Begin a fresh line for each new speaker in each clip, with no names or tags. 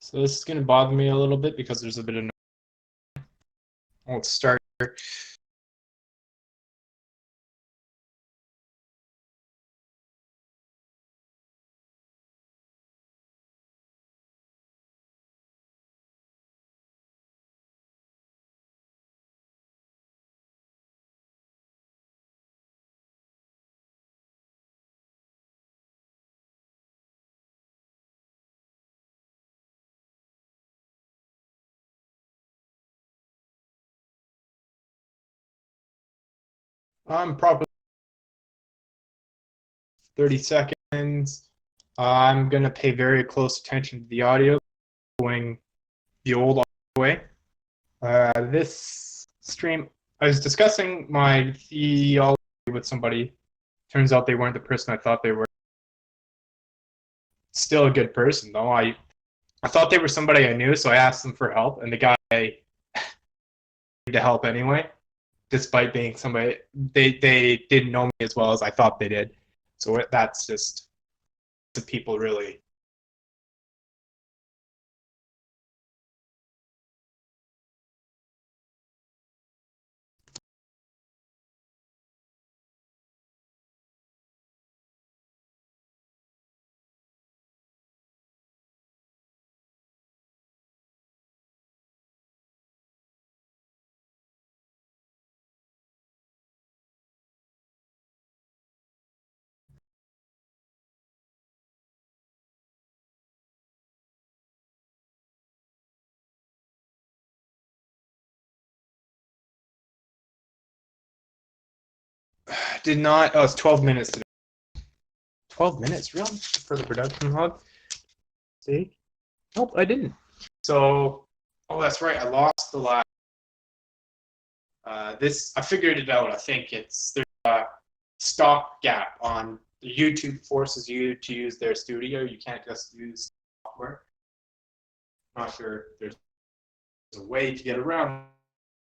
So this is going to bother me a little bit because there's a bit of. Let's start. I'm probably 30 seconds. I'm going to pay very close attention to the audio, going the old way. This stream, I was discussing my theology with somebody. Turns out they weren't the person I thought they were. Still a good person, though. I thought they were somebody I knew, so I asked them for help, and the guy needed to help anyway, despite being somebody they didn't know me as well as I thought they did. So that's just the people really. Did not. Oh, it's 12 minutes today. 12 minutes, really? For the production hub? See? Nope, I didn't. So, oh, that's right. I lost the last. I figured it out. I think there's a stock gap on YouTube forces you to use their studio. You can't just use software. Not sure there's a way to get around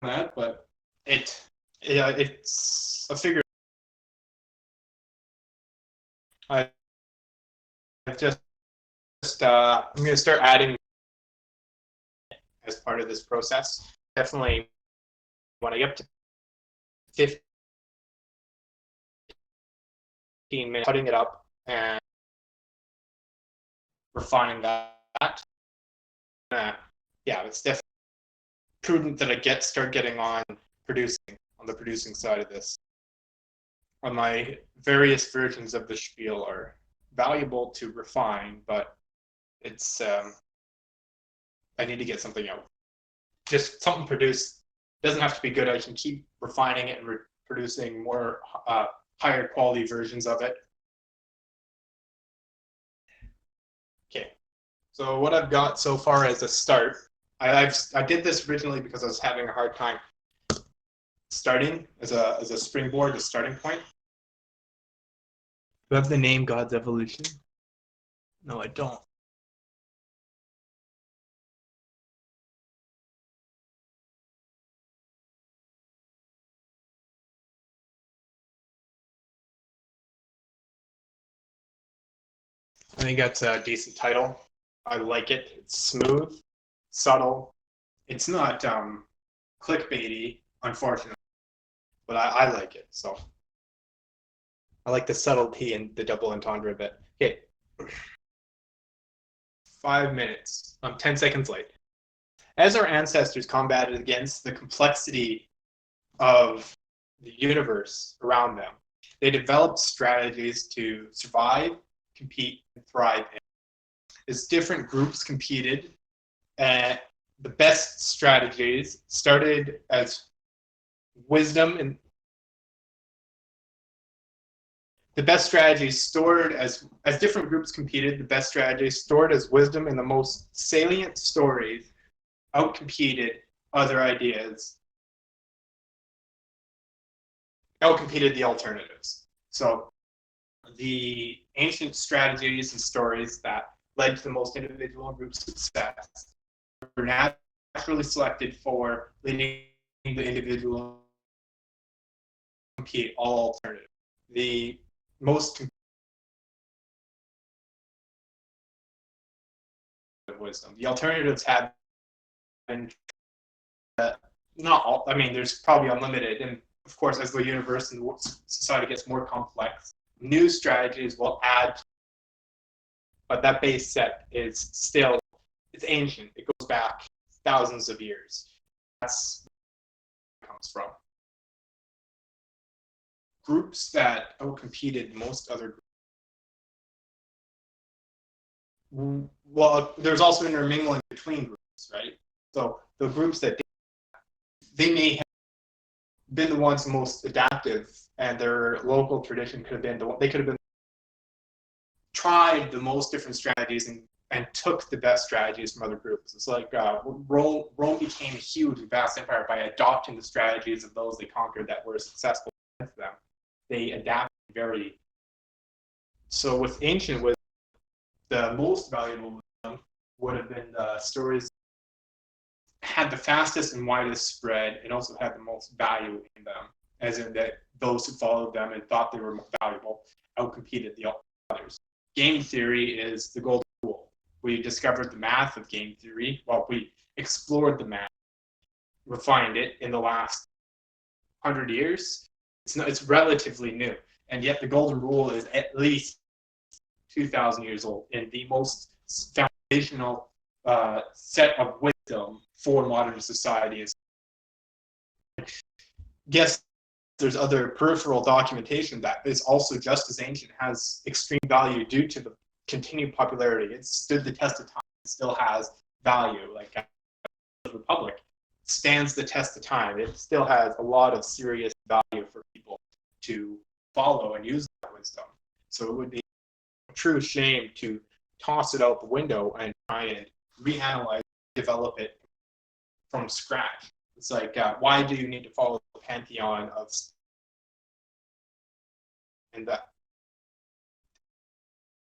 that, but it's a figure. I just I'm going to start adding as part of this process. Definitely when I get up to 15 minutes, cutting it up and refining that. Yeah, it's definitely prudent that I start getting on the producing side of this. On my various versions of the spiel are valuable to refine, but it's I need to get something out. Just something produced doesn't have to be good. I can keep refining it and producing more higher quality versions of it. Okay, so what I've got so far as a start, I did this originally because I was having a hard time starting as a springboard, a starting point. Do I have the name God's Evolution? No, I don't. I think that's a decent title. I like it. It's smooth, subtle. It's not clickbaity, unfortunately, but I like it. So I like the subtlety and the double entendre a bit. Okay, 5 minutes. I'm 10 seconds late. As our ancestors combated against the complexity of the universe around them, they developed strategies to survive, compete, and thrive. As different groups competed, the best strategies started as wisdom and the best strategies stored as different groups competed, the best strategies stored as wisdom and the most salient stories outcompeted other ideas, outcompeted the alternatives. So the ancient strategies and stories that led to the most individual and group success were naturally selected for leading the individual to compete all alternatives. The most wisdom. The alternatives have been not all. I mean, there's probably unlimited, and of course, as the universe and society gets more complex, new strategies will add. But that base set is still, it's ancient. It goes back thousands of years. That's where it comes from. Groups that outcompeted most other groups. Well, there's also intermingling between groups, right? So the groups that they may have been the ones most adaptive, and their local tradition could have been the one they could have been tried the most different strategies and took the best strategies from other groups. It's like Rome became a huge, vast empire by adopting the strategies of those they conquered that were successful with them. They adapted very. So with ancient wisdom, the most valuable wisdom would have been the stories had the fastest and widest spread, and also had the most value in them, as in that those who followed them and thought they were valuable outcompeted the others. Game theory is the golden rule. We discovered the math of game theory. Well, we explored the math, refined it in the last 100 years. It's relatively new, and yet the golden rule is at least 2,000 years old, and the most foundational set of wisdom for modern society is. Yes, there's other peripheral documentation that is also just as ancient, has extreme value due to the continued popularity. It stood the test of time. It still has value. Like the Republic stands the test of time. It still has a lot of serious value for people to follow and use that wisdom. So it would be a true shame to toss it out the window and try and reanalyze, develop it from scratch. It's like, why do you need to follow the pantheon of, and that?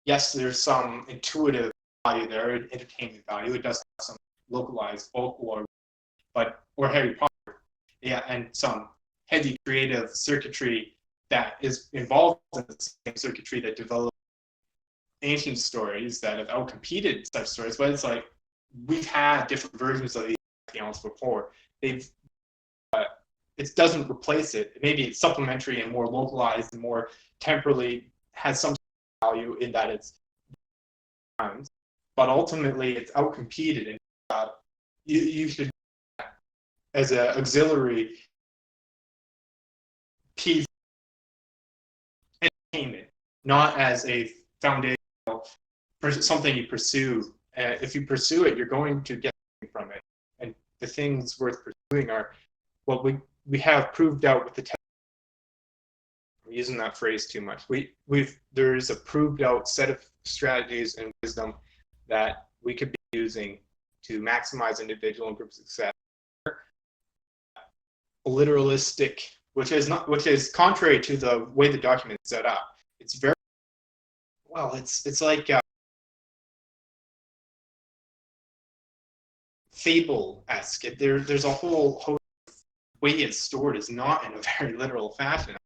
Yes, there's some intuitive value there, entertainment value. It does have some localized folklore, or Harry Potter, yeah, and some heavy creative circuitry that is involved in the same circuitry that developed ancient stories that have outcompeted such stories. But it's like we've had different versions of these pantheons before. It doesn't replace it. Maybe it's supplementary and more localized and more temporally has some value in that it's times, but ultimately it's outcompeted, and you should as an auxiliary piece entertainment, not as a foundational something you pursue. If you pursue it, you're going to get something from it, and the things worth pursuing are what we have proved out with the test. I'm using that phrase too much. There's a proved out set of strategies and wisdom that we could be using to maximize individual and group success. Literalistic, which is contrary to the way the document is set up. It's very well. It's like fable-esque. There's a whole host of way it's stored is not in a very literal fashion.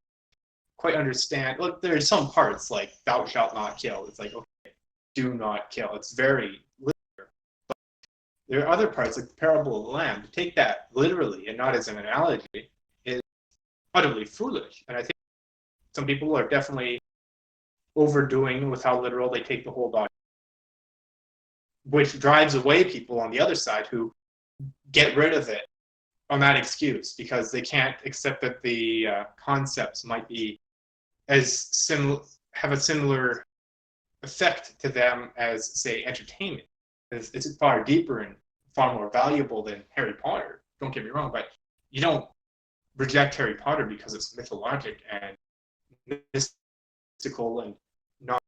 Quite understand. Look, there's some parts like "Thou shalt not kill." It's like, okay, do not kill. It's very literal. But there are other parts like the parable of the lamb. To take that literally and not as an analogy is utterly foolish. And I think some people are definitely overdoing with how literal they take the whole document, which drives away people on the other side who get rid of it on that excuse because they can't accept that the concepts might be have a similar effect to them as, say, entertainment. It's far deeper and far more valuable than Harry Potter. Don't get me wrong, but you don't reject Harry Potter because it's mythologic and mystical and not.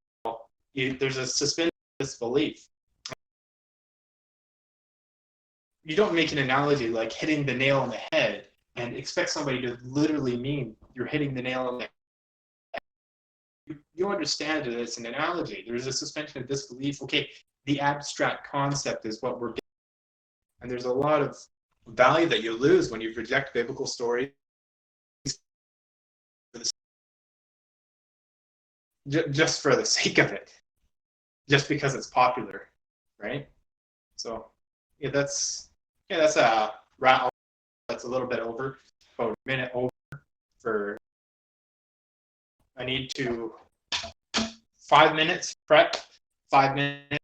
There's a suspension of disbelief. You don't make an analogy like hitting the nail on the head and expect somebody to literally mean you're hitting the nail on the head. You understand that it's an analogy. There's a suspension of disbelief. Okay, the abstract concept is what we're getting. And there's a lot of value that you lose when you reject biblical stories just for the sake of it, just because it's popular, right? So that's a wrap. That's a little bit over, about a minute over for. I need to 5 minutes prep, 5 minutes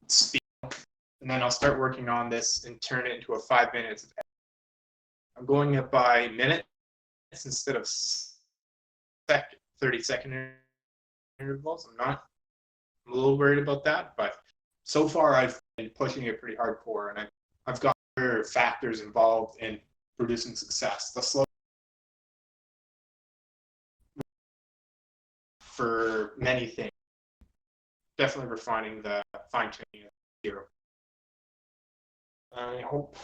speed, and then I'll start working on this and turn it into a 5 minutes. I'm going it by minutes instead of 30-second intervals. I'm a little worried about that, but so far I've been pushing it pretty hardcore, and I've got other factors involved in producing success. The slow for many things. Definitely refining the fine tuning of zero. I hope